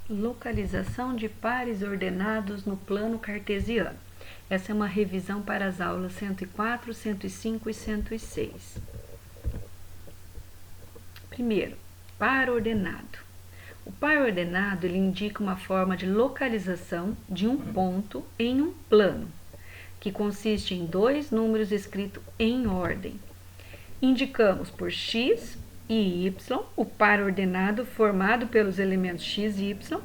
Localização de pares ordenados no plano cartesiano. Essa é uma revisão para as aulas 104, 105 e 106. Primeiro, par ordenado. O par ordenado ele indica uma forma de localização de um ponto em um plano, que consiste em dois números escritos em ordem. Indicamos por x e y o par ordenado formado pelos elementos x e y,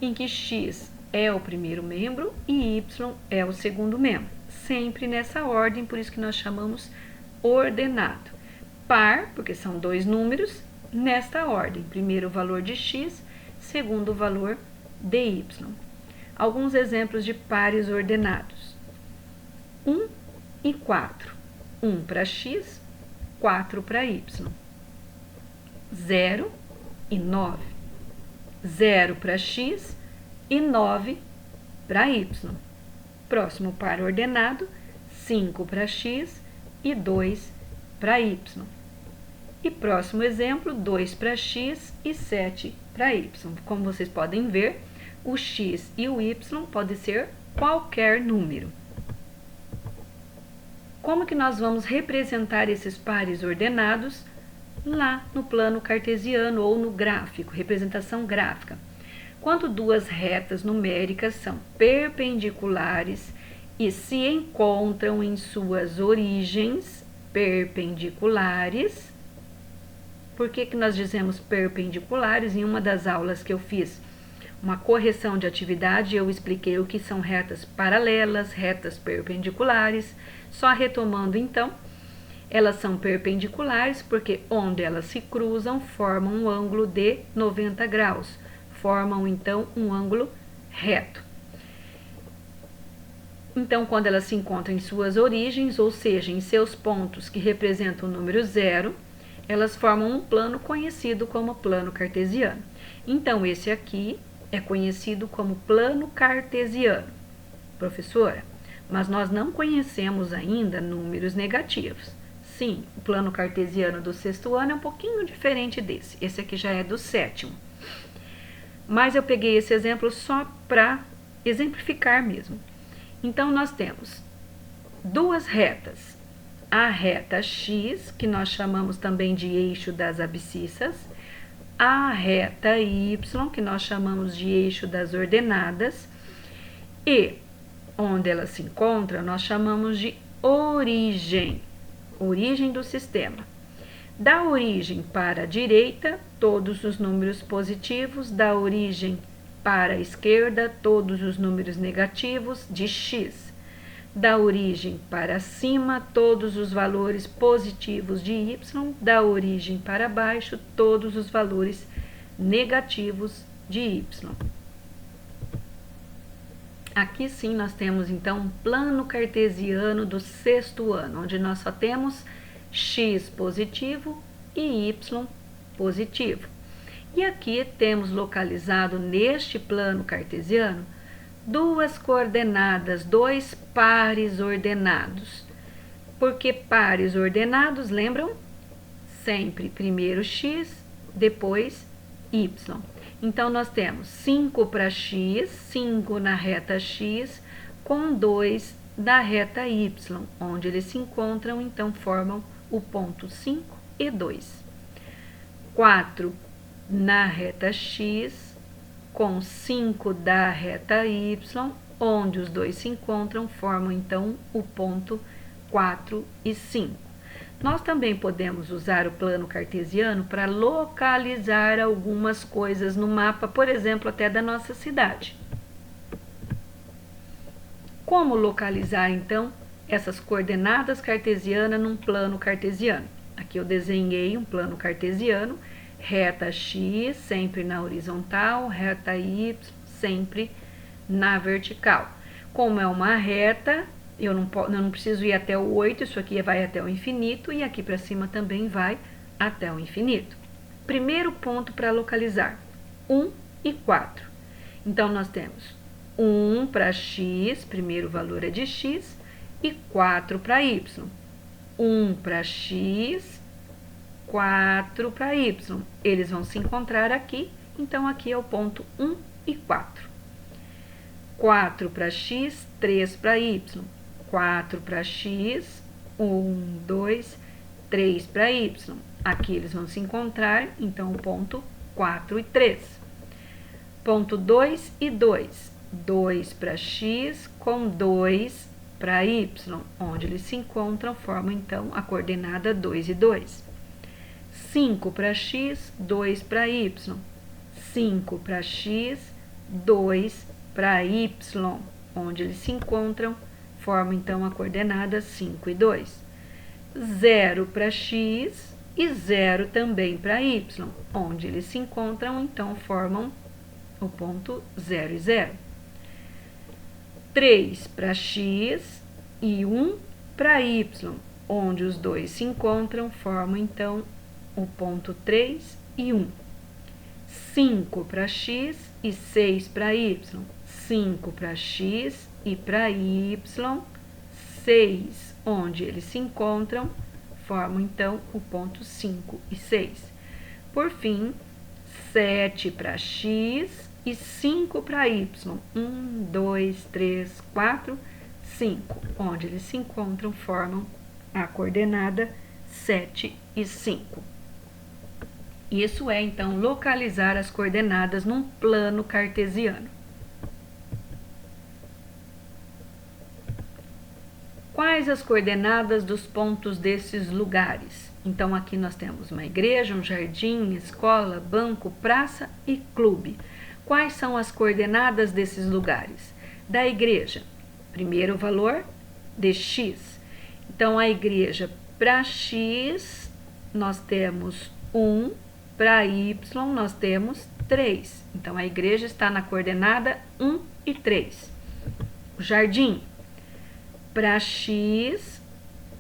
em que x é o primeiro membro e y é o segundo membro, sempre nessa ordem, por isso que nós chamamos ordenado. Par, porque são dois números, nesta ordem, primeiro o valor de x, segundo o valor de y. Alguns exemplos de pares ordenados: 1 e 4, 1 para x, 4 para y. 0 e 9, 0 para x e 9 para y. Próximo par ordenado, 5 para x e 2 para y. E próximo exemplo, 2 para x e 7 para y. Como vocês podem ver, o x e o y pode ser qualquer número. Como que nós vamos representar esses pares ordenados lá no plano cartesiano ou no gráfico, representação gráfica? Quando duas retas numéricas são perpendiculares e se encontram em suas origens perpendiculares. Por que nós dizemos perpendiculares? Em uma das aulas que eu fiz uma correção de atividade, eu expliquei o que são retas paralelas, retas perpendiculares. Só retomando então, elas são perpendiculares porque onde elas se cruzam formam um ângulo de 90 graus, formam então um ângulo reto. Então, quando elas se encontram em suas origens, ou seja, em seus pontos que representam o número zero, elas formam um plano conhecido como plano cartesiano. Então, esse aqui é conhecido como plano cartesiano. Professora, mas nós não conhecemos ainda números negativos. Sim, o plano cartesiano do sexto ano é um pouquinho diferente desse. Esse aqui já é do sétimo. Mas eu peguei esse exemplo só para exemplificar mesmo. Então, nós temos duas retas. A reta x, que nós chamamos também de eixo das abscissas, a reta y, que nós chamamos de eixo das ordenadas, e onde ela se encontra, nós chamamos de origem, origem do sistema. Da origem para a direita, todos os números positivos, da origem para a esquerda, todos os números negativos de x. Da origem para cima, todos os valores positivos de y, da origem para baixo, todos os valores negativos de y. Aqui sim nós temos então um plano cartesiano do sexto ano, onde nós só temos x positivo e y positivo. E aqui temos localizado neste plano cartesiano duas coordenadas, dois pares ordenados. Por que pares ordenados? Lembram? Sempre primeiro x, depois y. Então, nós temos 5 para x, 5 na reta x, com 2 da reta y, onde eles se encontram, então formam o ponto 5 e 2. 4 na reta x, com 5 da reta y, onde os dois se encontram, formam então o ponto 4 e 5. Nós também podemos usar o plano cartesiano para localizar algumas coisas no mapa, por exemplo, até da nossa cidade. Como localizar então essas coordenadas cartesianas num plano cartesiano? Aqui eu desenhei um plano cartesiano, reta x sempre na horizontal, reta y sempre na vertical. Como é uma reta, eu não preciso ir até o 8, isso aqui vai até o infinito, e aqui para cima também vai até o infinito. Primeiro ponto para localizar, 1 e 4. Então, nós temos 1 para x, primeiro valor é de x, e 4 para y. 1 para x, 4 para y. Eles vão se encontrar aqui Então, aqui é o ponto 1 e 4. 4 para x, 3 para y. 4 para x, 1, 2, 3 para y. Aqui eles vão se encontrar, então, o ponto 4 e 3. Ponto 2 e 2. 2 para x com 2 para y, onde eles se encontram, formam, então, a coordenada 2 e 2. 5 para x, 2 para y. 5 para x, 2 para y, onde eles se encontram, formam, então, a coordenada 5 e 2. 0 para x e 0 também para y, onde eles se encontram, então, formam o ponto 0 e 0. 3 para x e 1 para y, onde os dois se encontram, formam, então, o ponto 3 e 1. 5 para x e 6 para y. 5 para x e para y, 6, onde eles se encontram, formam, então, o ponto 5 e 6. Por fim, 7 para x e 5 para y. 1, 2, 3, 4, 5, onde eles se encontram, formam a coordenada 7 e 5. Isso é, então, localizar as coordenadas num plano cartesiano. Quais as coordenadas dos pontos desses lugares? Então, aqui nós temos uma igreja, um jardim, escola, banco, praça e clube. Quais são as coordenadas desses lugares? Da igreja, primeiro valor de x. Então, a igreja para x, nós temos 1, para y, nós temos 3. Então, a igreja está na coordenada 1 e 3. O jardim, para x,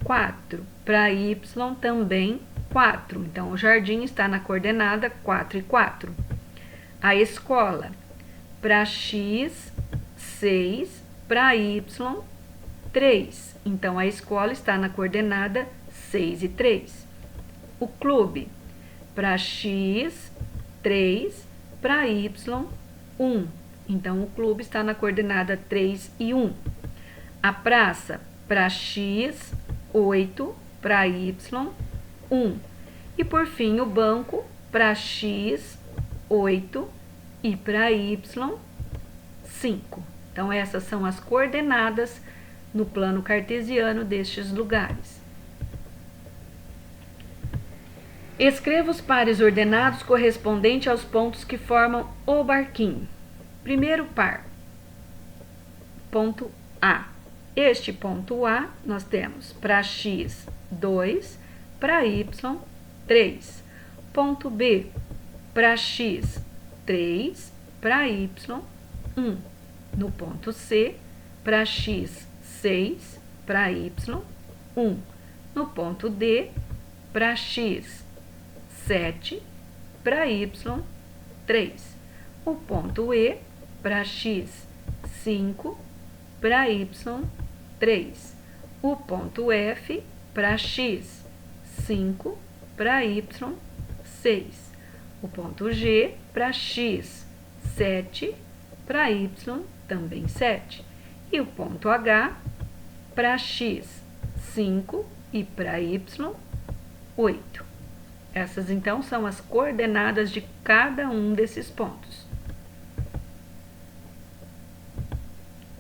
4. Para y, também 4. Então, o jardim está na coordenada 4 e 4. A escola, para x, 6. Para y, 3. Então, a escola está na coordenada 6 e 3. O clube, para x, 3. Para y, 1. Então, o clube está na coordenada 3 e 1. A praça, para x, 8. Para y, 1. E, por fim, o banco, para x, 8. E para y, 5. Então, essas são as coordenadas no plano cartesiano destes lugares. Escreva os pares ordenados correspondentes aos pontos que formam o barquinho. Primeiro par, ponto A. Este ponto A, nós temos para x, 2, para y, 3. Ponto B, para x, 3, para y, 1. No ponto C, para x, 6, para y, 1. No ponto D, para x, 7, para y, 3. O ponto E, para x, 5, para y, 3. O ponto F, para x, 5, para y, 6. O ponto G, para x, 7, para y, também 7. E o ponto H, para x, 5 e para y, 8. Essas, então, são as coordenadas de cada um desses pontos.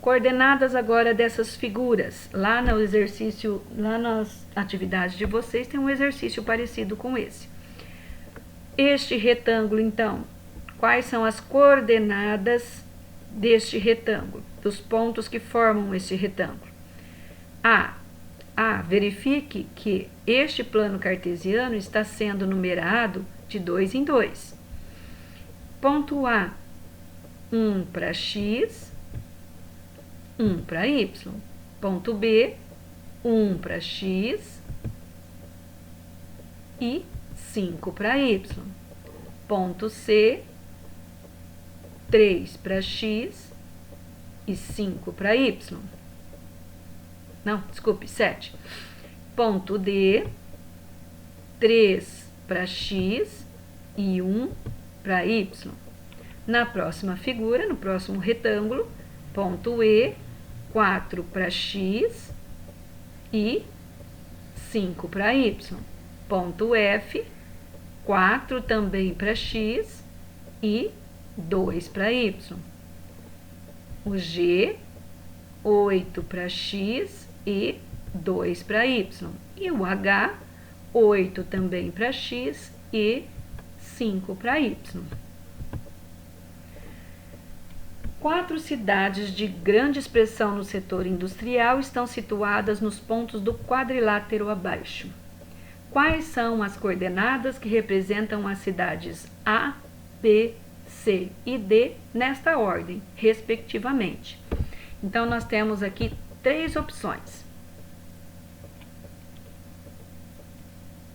Coordenadas agora dessas figuras. Lá no exercício, lá nas atividades de vocês, tem um exercício parecido com esse. Este retângulo, então, quais são as coordenadas deste retângulo, dos pontos que formam este retângulo? Verifique que este plano cartesiano está sendo numerado de 2 em 2. Ponto A, 1 para x, 1 para y. Ponto B, 1 para x e 5 para y. Ponto C, 3 para x e 5 para y. Não, desculpe, 7. Ponto D, 3 para x e 1 para y. Na próxima figura, no próximo retângulo, ponto E, 4 para x e 5 para y. Ponto F, 4 também para x e 2 para y. O G, 8 para x e 2 para y. E o H, 8 também para x e 5 para y. 4 cidades de grande expressão no setor industrial estão situadas nos pontos do quadrilátero abaixo. Quais são as coordenadas que representam as cidades A, B, C e D nesta ordem, respectivamente? Então, nós temos aqui 3 opções.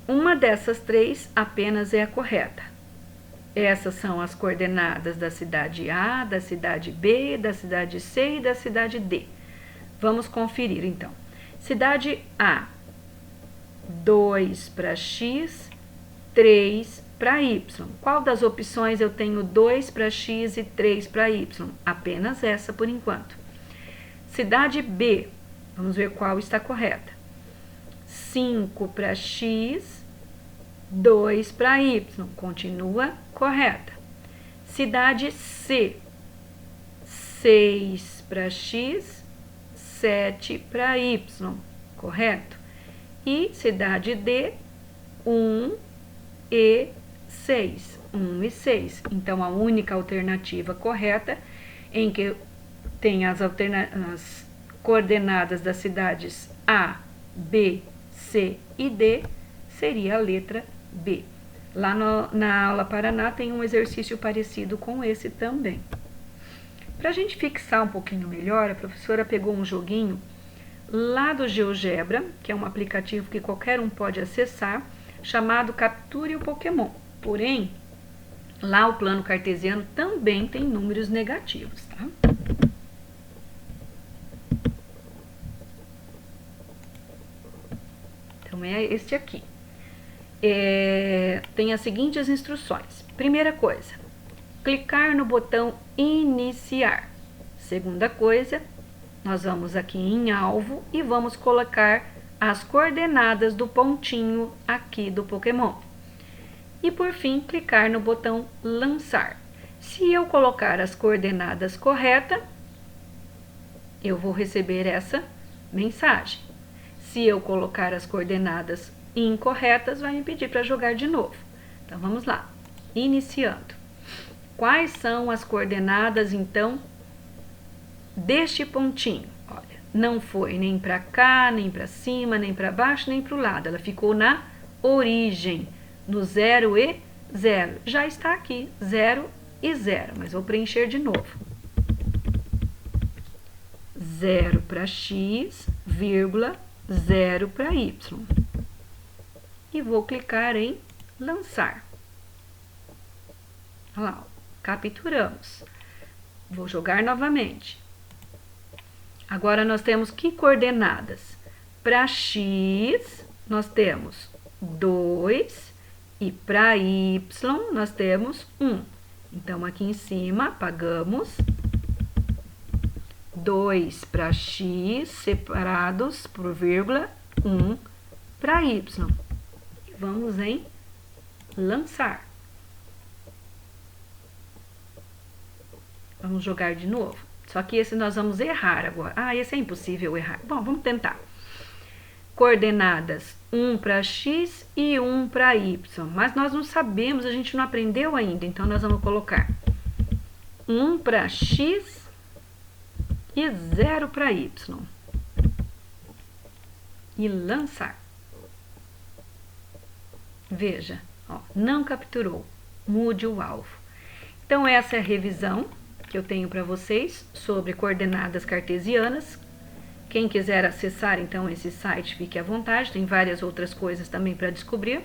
Uma dessas 3 apenas é a correta. Essas são as coordenadas da cidade A, da cidade B, da cidade C e da cidade D. Vamos conferir, então. Cidade A, 2 para x, 3 para y. Qual das opções eu tenho 2 para x e 3 para y? Apenas essa por enquanto. Cidade B, vamos ver qual está correta. 5 para x, 2 para y, continua correta. Cidade C, 6 para x, 7 para y, correto? E cidade D, 1 e 6, 1 e 6. Então, a única alternativa correta em que tem as coordenadas das cidades A, B, C e D seria a letra B. Lá na aula Paraná tem um exercício parecido com esse também. Para a gente fixar um pouquinho melhor, a professora pegou um joguinho lá do GeoGebra, que é um aplicativo que qualquer um pode acessar, chamado Capture o Pokémon. Porém, lá o plano cartesiano também tem números negativos, tá? Então, é este aqui. Tem as seguintes instruções. Primeira coisa, clicar no botão iniciar. Segunda coisa, nós vamos aqui em alvo e vamos colocar as coordenadas do pontinho aqui do Pokémon. E por fim, clicar no botão lançar. Se eu colocar as coordenadas corretas, eu vou receber essa mensagem. Se eu colocar as coordenadas incorretas, vai me pedir para jogar de novo. Então, vamos lá. Iniciando. Quais são as coordenadas, então, deste pontinho? Olha, não foi nem para cá, nem para cima, nem para baixo, nem para o lado. Ela ficou na origem, no 0 e 0. Já está aqui, 0 e 0, mas vou preencher de novo. 0 para x, vírgula, 0 para y. E vou clicar em lançar. Olha lá, capturamos. Vou jogar novamente. Agora nós temos que coordenadas? Para x, nós temos 2 e para y nós temos 1. Então, aqui em cima, apagamos 2 para x separados por vírgula, 1 para y. Vamos em lançar. Vamos jogar de novo. Só que esse nós vamos errar agora. Ah, esse é impossível errar. Bom, vamos tentar. Coordenadas 1 para x e 1 para y. Mas nós não sabemos, a gente não aprendeu ainda. Então, nós vamos colocar 1 para x e 0 para y. E lançar. Veja, ó, não capturou. Mude o alvo. Então, essa é a revisão que eu tenho para vocês sobre coordenadas cartesianas. Quem quiser acessar, então, esse site, fique à vontade. Tem várias outras coisas também para descobrir.